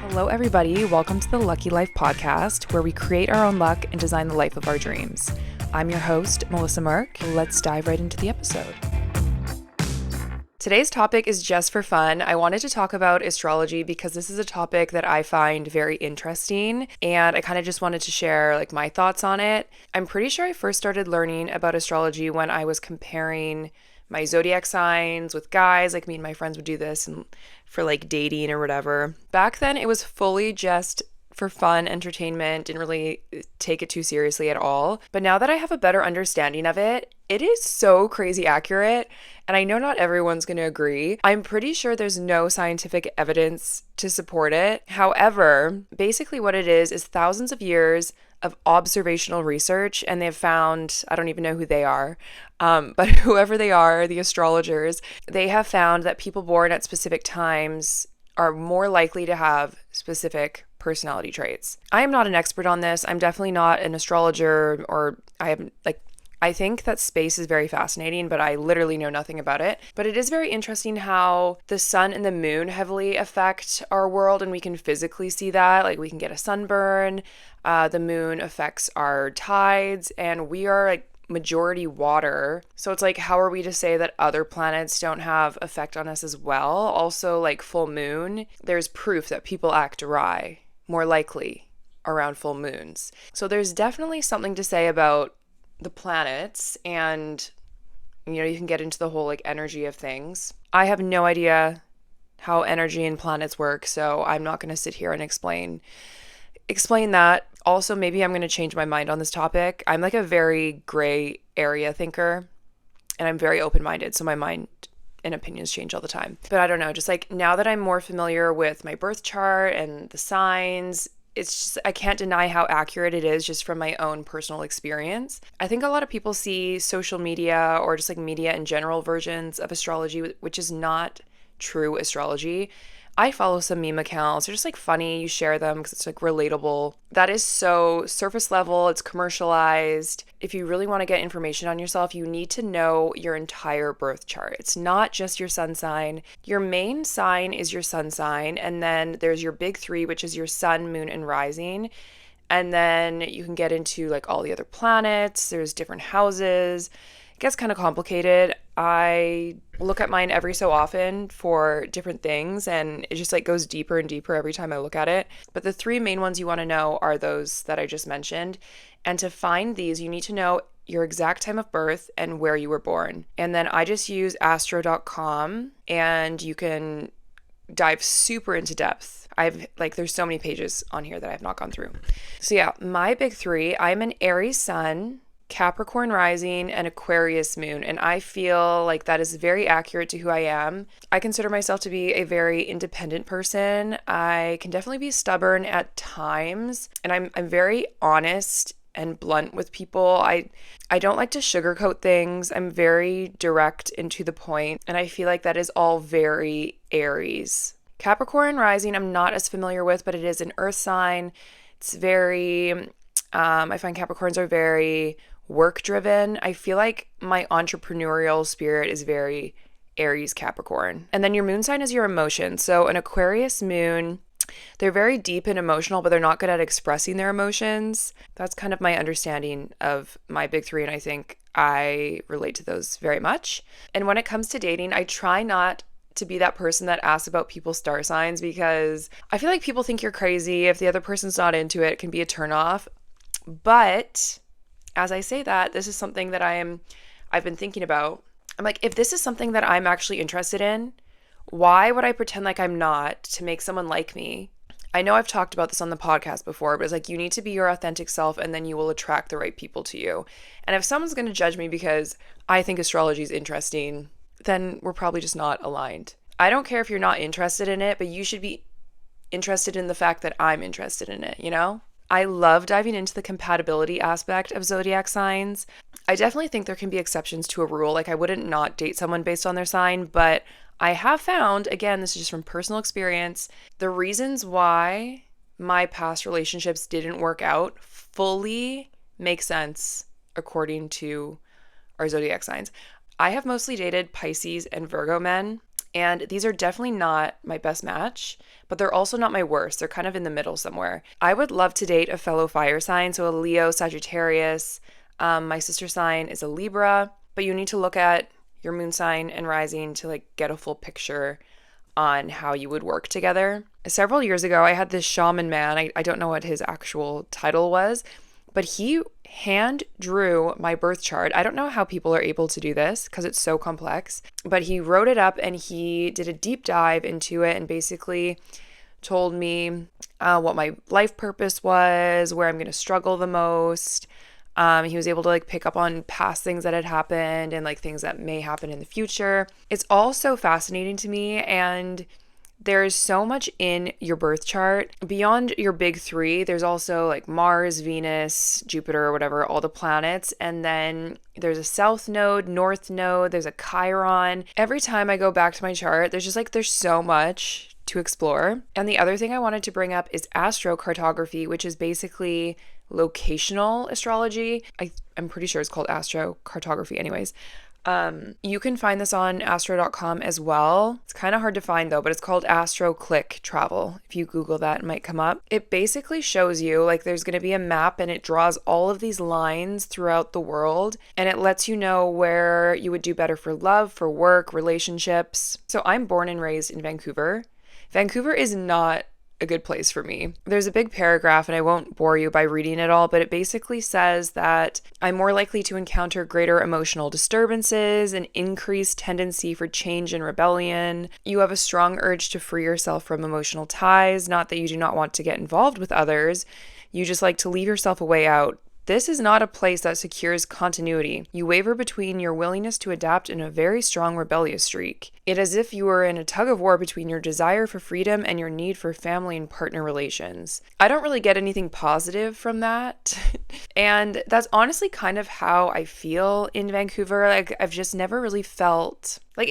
Hello, everybody. Welcome to the Lucky Life podcast, where we create our own luck and design the life of our dreams. I'm your host, Melissa Mark. Let's dive right into the episode. Today's topic is just for fun. I wanted to talk about astrology because this is a topic that I find very interesting, and I kind of just wanted to share my thoughts on it. I'm pretty sure I first started learning about astrology when I was comparing my zodiac signs with guys. Me and my friends would do this and for dating or whatever. Back then, it was fully just for fun, entertainment, didn't really take it too seriously at all. But now that I have a better understanding of it, it is so crazy accurate. And I know not everyone's going to agree. I'm pretty sure there's no scientific evidence to support it. However, basically what it is thousands of years of observational research, and they've found, I don't even know who they are, but whoever they are, the astrologers, they have found that people born at specific times are more likely to have specific personality traits. I am not an expert on this. I'm definitely not an astrologer, or I think that space is very fascinating, but I literally know nothing about it. But it is very interesting how the sun and the moon heavily affect our world, and we can physically see that. We can get a sunburn. The moon affects our tides, and we are majority water. So it's how are we to say that other planets don't have effect on us as well? Also, full moon, there's proof that people act awry, more likely around full moons. So there's definitely something to say about the planets, and you can get into the whole energy of things. I have no idea how energy and planets work, so I'm not going to sit here and explain that. Also, maybe I'm going to change my mind on this topic. I'm a very gray area thinker, and I'm very open-minded, so my mind and opinions change all the time. But I don't know, just now that I'm more familiar with my birth chart and the signs, it's just, I can't deny how accurate it is just from my own personal experience. I think a lot of people see social media or just media in general versions of astrology, which is not true astrology. I follow some meme accounts. They're just funny. You share them because it's relatable. That is so surface level. It's commercialized. If you really want to get information on yourself, you need to know your entire birth chart. It's not just your sun sign. Your main sign is your sun sign. And then there's your big three, which is your sun, moon, and rising. And then you can get into all the other planets. There's different houses. It gets kind of complicated. I look at mine every so often for different things, and it just goes deeper and deeper every time I look at it. But the three main ones you want to know are those that I just mentioned. And to find these, you need to know your exact time of birth and where you were born. And then I just use astro.com, and you can dive super into depth. There's so many pages on here that I've not gone through. So yeah, my big three, I'm an Aries sun, Capricorn rising, and Aquarius moon. And I feel that is very accurate to who I am. I consider myself to be a very independent person. I can definitely be stubborn at times, and I'm very honest and blunt with people. I don't like to sugarcoat things. I'm very direct and to the point, and I feel that is all very Aries. Capricorn rising, I'm not as familiar with, but it is an earth sign. It's very, I find Capricorns are very work driven. I feel my entrepreneurial spirit is very Aries Capricorn. And then your moon sign is your emotion. So an Aquarius moon, they're very deep and emotional, but they're not good at expressing their emotions. That's kind of my understanding of my big three, and I think I relate to those very much. And when it comes to dating, I try not to be that person that asks about people's star signs, because I feel people think you're crazy. If the other person's not into it, it can be a turnoff. But as I say that, this is something that I've been thinking about. I'm if this is something that I'm actually interested in, why would I pretend I'm not to make someone like me? I know I've talked about this on the podcast before, but it's you need to be your authentic self, and then you will attract the right people to you. And if someone's going to judge me because I think astrology is interesting, then we're probably just not aligned. I don't care if you're not interested in it, but you should be interested in the fact that I'm interested in it, I love diving into the compatibility aspect of zodiac signs. I definitely think there can be exceptions to a rule. I wouldn't not date someone based on their sign, but I have found, again, this is just from personal experience, the reasons why my past relationships didn't work out fully make sense according to our zodiac signs. I have mostly dated Pisces and Virgo men, And these are definitely not my best match, but they're also not my worst. They're kind of in the middle somewhere. I would love to date a fellow fire sign, so a Leo, Sagittarius. My sister sign is a Libra, but you need to look at your moon sign and rising to like get a full picture on how you would work together. Several years ago, I had this shaman man. I don't know what his actual title was, but he hand drew my birth chart. I don't know how people are able to do this because it's so complex, but he wrote it up and he did a deep dive into it and basically told me what my life purpose was, where I'm going to struggle the most. He was able to like pick up on past things that had happened and like things that may happen in the future. It's all so fascinating to me, and there's so much in your birth chart. Beyond your big three, there's also like Mars, Venus, Jupiter, whatever, all the planets. And then there's a south node, north node, there's a Chiron. Every time I go back to my chart, there's so much to explore. And the other thing I wanted to bring up is astrocartography, which is basically locational astrology. I'm pretty sure it's called astrocartography anyways. You can find this on astro.com as well. It's kind of hard to find though, but it's called Astro Click Travel. If you Google that, it might come up. It basically shows you like there's going to be a map and it draws all of these lines throughout the world, and it lets you know where you would do better for love, for work, relationships. So I'm born and raised in Vancouver. Vancouver is not a good place for me. There's a big paragraph, and I won't bore you by reading it all, but it basically says that I'm more likely to encounter greater emotional disturbances, an increased tendency for change and rebellion. You have a strong urge to free yourself from emotional ties, not that you do not want to get involved with others. You just like to leave yourself a way out. This is not a place that secures continuity. You waver between your willingness to adapt and a very strong rebellious streak. It is as if you were in a tug of war between your desire for freedom and your need for family and partner relations. I don't really get anything positive from that. And that's honestly kind of how I feel in Vancouver. Like, I've just never really felt like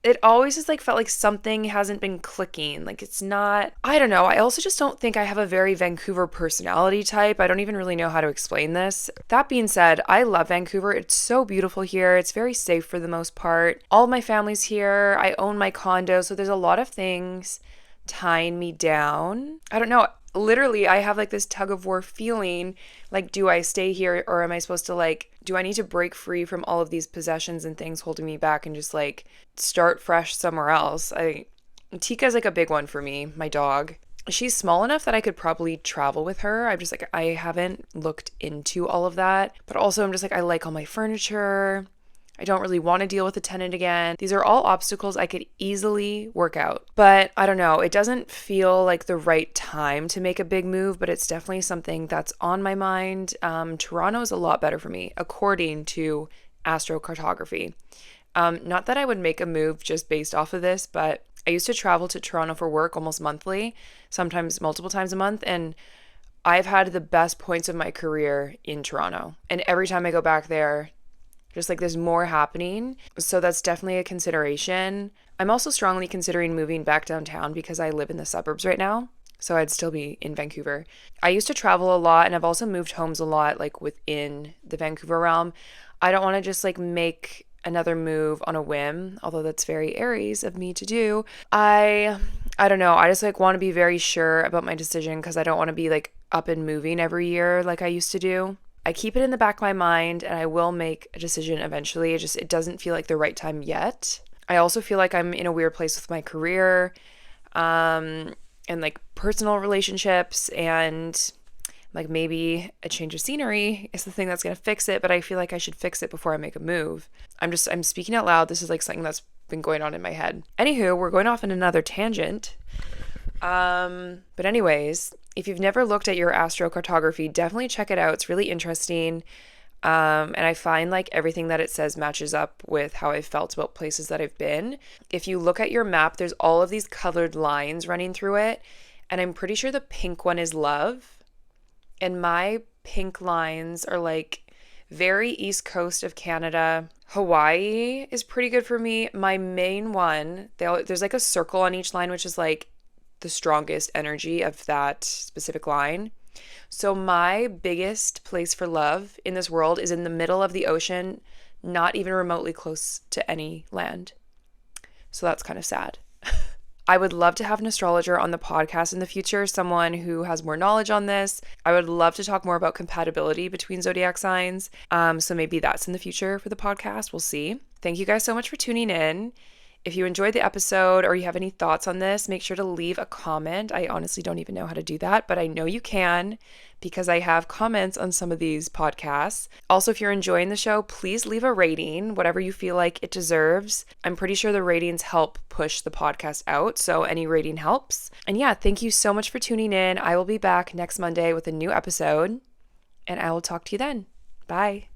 it always just like felt like something hasn't been clicking. Like it's not, I don't know. I also just don't think I have a very Vancouver personality type. I don't even really know how to explain this. That being said, I love Vancouver. It's so beautiful here. It's very safe for the most part. All of my family's here. I own my condo. So there's a lot of things tying me down. I don't know. Literally, I have like this tug of war feeling like, do I stay here or am I supposed to like, do I need to break free from all of these possessions and things holding me back and just like start fresh somewhere else? Tika's like a big one for me, my dog. She's small enough that I could probably travel with her. I'm just like, I haven't looked into all of that. But also I'm just like, I like all my furniture. I don't really want to deal with a tenant again. These are all obstacles I could easily work out. But I don't know, it doesn't feel like the right time to make a big move, but it's definitely something that's on my mind. Toronto is a lot better for me, according to astrocartography. Not that I would make a move just based off of this, but I used to travel to Toronto for work almost monthly, sometimes multiple times a month, and I've had the best points of my career in Toronto. And every time I go back there, just like there's more happening. So that's definitely a consideration. I'm also strongly considering moving back downtown because I live in the suburbs right now. So I'd still be in Vancouver. I used to travel a lot, and I've also moved homes a lot, like within the Vancouver realm. I don't want to just like make another move on a whim, although that's very Aries of me to do. I don't know. I just like want to be very sure about my decision because I don't want to be like up and moving every year like I used to do. I keep it in the back of my mind and I will make a decision eventually. It doesn't feel like the right time yet. I also feel like I'm in a weird place with my career, and like personal relationships, and like maybe a change of scenery is the thing that's going to fix it, but I feel like I should fix it before I make a move. I'm speaking out loud. This is like something that's been going on in my head. Anywho, we're going off in another tangent. But anyways, if you've never looked at your astrocartography, definitely check it out. It's really interesting. And I find like everything that it says matches up with how I've felt about places that I've been. If you look at your map, there's all of these colored lines running through it. And I'm pretty sure the pink one is love. And my pink lines are like very east coast of Canada. Hawaii is pretty good for me. My main one, there's like a circle on each line, which is like the strongest energy of that specific line. So my biggest place for love in this world is in the middle of the ocean, not even remotely close to any land. So that's kind of sad. I would love to have an astrologer on the podcast in the future, someone who has more knowledge on this. I would love to talk more about compatibility between zodiac signs. So maybe that's in the future for the podcast. We'll see. Thank you guys so much for tuning in. If you enjoyed the episode or you have any thoughts on this, make sure to leave a comment. I honestly don't even know how to do that, but I know you can because I have comments on some of these podcasts. Also, if you're enjoying the show, please leave a rating, whatever you feel like it deserves. I'm pretty sure the ratings help push the podcast out, so any rating helps. And yeah, thank you so much for tuning in. I will be back next Monday with a new episode, and I will talk to you then. Bye.